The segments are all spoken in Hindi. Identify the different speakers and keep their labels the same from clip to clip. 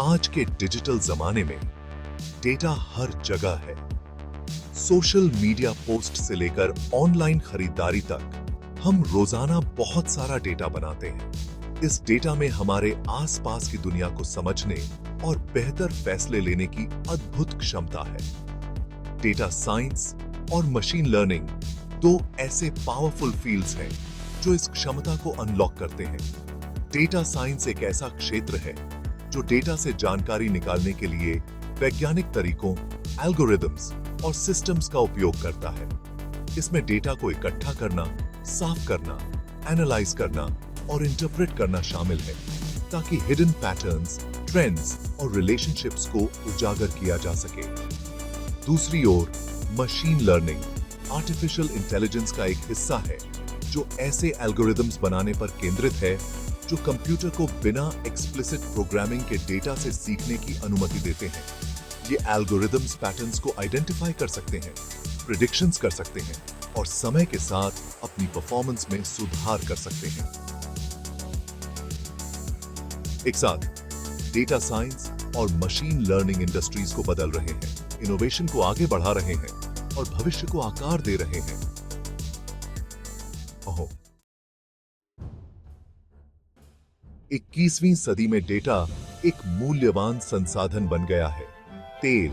Speaker 1: आज के डिजिटल जमाने में डेटा हर जगह है। सोशल मीडिया पोस्ट से लेकर ऑनलाइन खरीदारी तक हम रोजाना बहुत सारा डेटा बनाते हैं। इस डेटा में हमारे आसपास की दुनिया को समझने और बेहतर फैसले लेने की अद्भुत क्षमता है। डेटा साइंस और मशीन लर्निंग दो ऐसे पावरफुल फील्ड्स हैं जो इस क्षमता को अनलॉक करते हैं। डेटा साइंस एक ऐसा क्षेत्र है जो डेटा से जानकारी निकालने के लिए वैज्ञानिक तरीकों, एल्गोरिदम्स और सिस्टम्स का उपयोग करता है। इसमें डेटा को इकट्ठा करना, साफ करना, एनालाइज करना और इंटरप्रेट करना शामिल है ताकि हिडन पैटर्न्स, ट्रेंड्स और रिलेशनशिप्स को उजागर किया जा सके। दूसरी ओर मशीन लर्निंग आर्टिफिशियल इंटेलिजेंस का एक हिस्सा है जो ऐसे एल्गोरिदम्स बनाने पर केंद्रित है जो कंप्यूटर को बिना एक्सप्लिसिट प्रोग्रामिंग के डेटा से सीखने की अनुमति देते हैं। ये एल्गोरिदम्स पैटर्न्स को आइडेंटिफाई कर सकते हैं, प्रिडिक्शंस कर सकते हैं और समय के साथ अपनी परफॉर्मेंस में सुधार कर सकते हैं। एक साथ डेटा साइंस और मशीन लर्निंग इंडस्ट्रीज को बदल रहे हैं, इनोवेशन को आगे बढ़ा रहे हैं और भविष्य को आकार दे रहे हैं। 21वीं सदी में डेटा एक मूल्यवान संसाधन बन गया है, तेल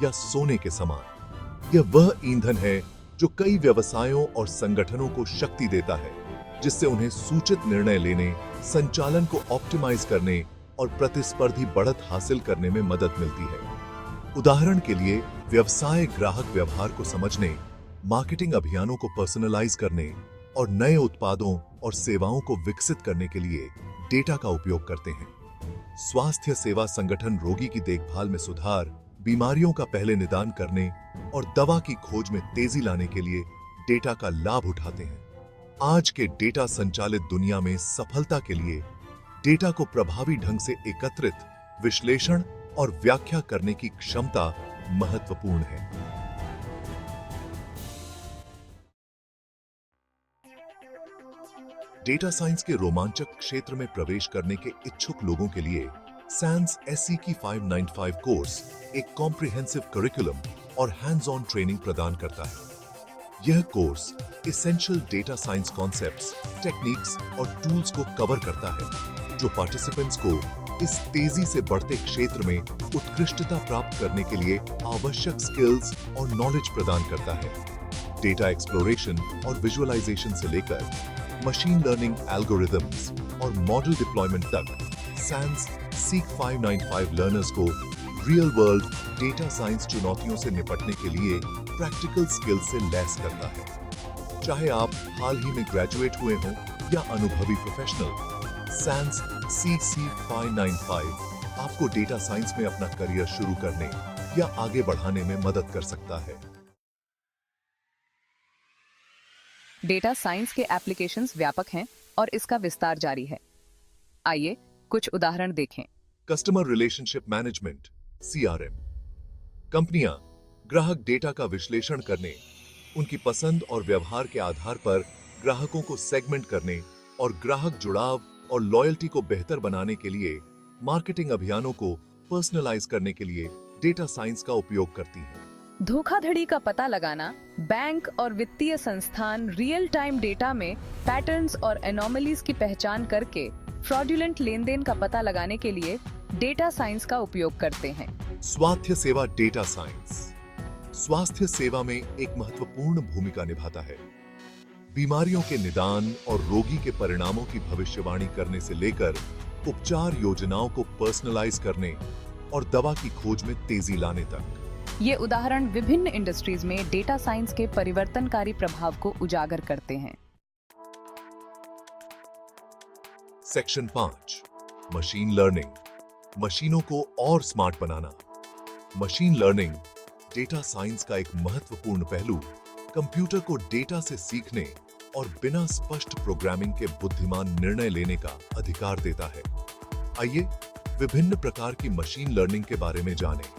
Speaker 1: या सोने के समान। यह वह ईंधन है जो कई व्यवसायों और संगठनों को शक्ति देता है, जिससे उन्हें सूचित निर्णय लेने, संचालन को ऑप्टिमाइज करने और प्रतिस्पर्धी बढ़त हासिल करने में मदद मिलती है। उदाहरण के लिए, व्यवसाय ग्राहक व्यवहार को समझने, मार्केटिंग अभियानों को पर्सनलाइज करने और नए उत्पादों और सेवाओं को विकसित करने के लिए डेटा का उपयोग करते हैं। स्वास्थ्य सेवा संगठन रोगी की देखभाल में सुधार, बीमारियों का पहले निदान करने और दवा की खोज में तेजी लाने के लिए डेटा का लाभ उठाते हैं। आज के डेटा संचालित दुनिया में सफलता के लिए डेटा को प्रभावी ढंग से एकत्रित, विश्लेषण और व्याख्या करने की क्षमता महत्वपूर्ण है। डेटा साइंस के रोमांचक क्षेत्र में प्रवेश करने के इच्छुक लोगों के लिए सैंस SCK 595 कोर्स एक कॉम्प्रिहेंसिव करिकुलम और हैंड्स ऑन ट्रेनिंग प्रदान करता है। यह course essential data science concepts, techniques और टूल्स को कवर करता है जो पार्टिसिपेंट्स को इस तेजी से बढ़ते क्षेत्र में उत्कृष्टता प्राप्त करने के लिए आवश्यक स्किल्स और नॉलेज प्रदान करता है। डेटा एक्सप्लोरेशन और विजुअलाइजेशन से लेकर मशीन लर्निंग एल्गोरिदम्स और मॉडल डिप्लॉयमेंट तक, सैंस SCK 595 लर्नर्स को रियल वर्ल्ड डेटा साइंस चुनौतियों से निपटने के लिए प्रैक्टिकल स्किल्स से लैस करता है। चाहे आप हाल ही में ग्रेजुएट हुए हों या अनुभवी प्रोफेशनल, सैंस SCK 595 आपको डेटा साइंस में अपना करियर शुरू करने या आगे बढ़ाने में मदद कर सकता है।
Speaker 2: डेटा साइंस के एप्लीकेशंस व्यापक हैं और इसका विस्तार जारी है। आइए कुछ उदाहरण देखें।
Speaker 1: Customer relationship management CRM। कंपनियां ग्राहक डेटा का विश्लेषण करने, उनकी पसंद और व्यवहार के आधार पर ग्राहकों को सेगमेंट करने और ग्राहक जुड़ाव और लॉयल्टी को बेहतर बनाने के लिए मार्केटिंग अभियानों को पर्सनलाइज करने के लिए डेटा साइंस का उपयोग करती हैं।
Speaker 2: धोखाधड़ी का पता लगाना, बैंक और वित्तीय संस्थान रियल टाइम डेटा में पैटर्न्स और एनोमलीज की पहचान करके फ्रॉडुलेंट लेनदेन का पता लगाने के लिए डेटा साइंस का उपयोग करते हैं।
Speaker 1: स्वास्थ्य सेवा डेटा साइंस स्वास्थ्य सेवा में एक महत्वपूर्ण भूमिका निभाता है। बीमारियों के निदान और रोगी के परिणामों की भविष्यवाणी करने से लेकर उपचार योजनाओं को पर्सनलाइज करने और दवा की खोज में तेजी लाने तक।
Speaker 2: ये उदाहरण विभिन्न इंडस्ट्रीज में डेटा साइंस के परिवर्तनकारी प्रभाव को उजागर करते हैं।
Speaker 1: सेक्शन 5 मशीन लर्निंग मशीनों को और स्मार्ट बनाना। मशीन लर्निंग डेटा साइंस का एक महत्वपूर्ण पहलू कंप्यूटर को डेटा से सीखने और बिना स्पष्ट प्रोग्रामिंग के बुद्धिमान निर्णय लेने का अधिकार देता है। आइए विभिन्न प्रकार की मशीन लर्निंग के बारे में जानें।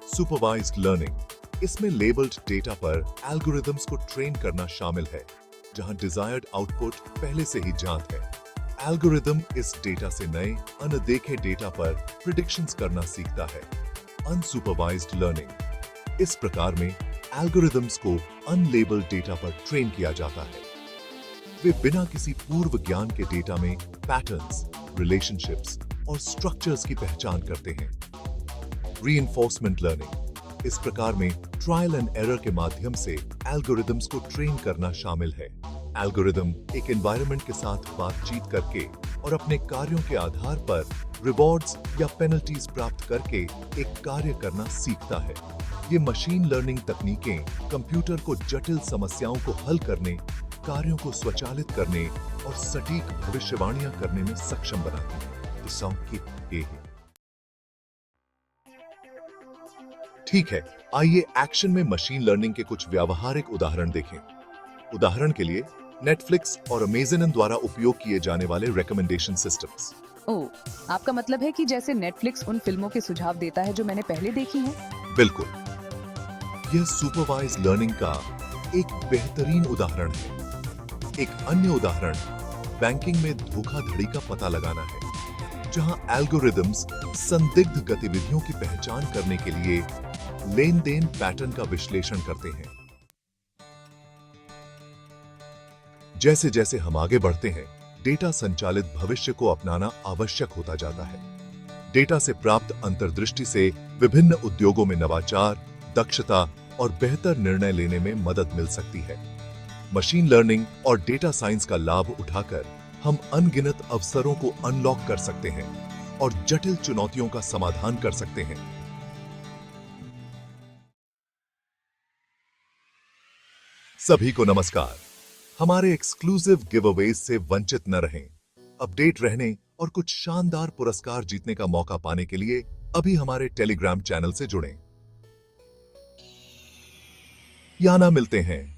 Speaker 1: सुपरवाइज्ड लर्निंग इसमें लेबल्ड डेटा पर एल्गोरिदम्स को ट्रेन करना शामिल है, जहां डिजायर्ड आउटपुट पहले से ही ज्ञात है। एल्गोरिदम इस डेटा से नए अनदेखे डेटा पर प्रिडिक्शंस करना सीखता है। अनसुपरवाइज्ड लर्निंग, इस प्रकार में एल्गोरिदम्स को अनलेबल्ड डेटा पर ट्रेन किया जाता है। वे बिना किसी पूर्व ज्ञान के डेटा में पैटर्न्स, रिलेशनशिप्स और स्ट्रक्चर्स की पहचान करते हैं। रीइंफोर्समेंट लर्निंग, इस प्रकार में ट्रायल एंड एरर के माध्यम से एल्गोरिदम्स को ट्रेन करना शामिल है। एल्गोरिदम एक एनवायरनमेंट के साथ बातचीत करके और अपने कार्यों के आधार पर रिवॉर्ड्स या पेनल्टीज प्राप्त करके एक कार्य करना सीखता है। ये मशीन लर्निंग तकनीकें कंप्यूटर को जटिल समस्याओं को हल करने, कार्यों को स्वचालित करने और सटीक भविष्यवाणियां करने में सक्षम बनाती हैं। तो संकेत ये है। ठीक है, आइए एक्शन में मशीन लर्निंग के कुछ व्यावहारिक उदाहरण देखें। उदाहरण के लिए नेटफ्लिक्स और अमेज़न द्वारा उपयोग किए जाने वाले रिकमेंडेशन सिस्टम्स।
Speaker 2: ओह, आपका मतलब है कि जैसे नेटफ्लिक्स उन फिल्मों के सुझाव देता है जो मैंने पहले देखी हैं?
Speaker 1: बिल्कुल, यह सुपरवाइज्ड लर्निंग का एक बेहतरीन उदाहरण है। एक अन्य उदाहरण बैंकिंग में धोखाधड़ी का पता लगाना है, जहां एल्गोरिदम्स संदिग्ध गतिविधियों की पहचान करने के लिए लेन देन पैटर्न का विश्लेषण करते हैं। जैसे जैसे हम आगे बढ़ते हैं, डेटा संचालित भविष्य को अपनाना आवश्यक होता जाता है। डेटा से प्राप्त अंतर्दृष्टि से विभिन्न उद्योगों में नवाचार, दक्षता और बेहतर निर्णय लेने में मदद मिल सकती है। मशीन लर्निंग और डेटा साइंस का लाभ उठाकर हम अनगिनत अवसरों को अनलॉक कर सकते हैं और जटिल चुनौतियों का समाधान कर सकते हैं। सभी को नमस्कार। हमारे एक्सक्लूसिव गिवअवेज से वंचित न रहें। अपडेट रहने और कुछ शानदार पुरस्कार जीतने का मौका पाने के लिए अभी हमारे टेलीग्राम चैनल से जुड़ें। या ना मिलते हैं।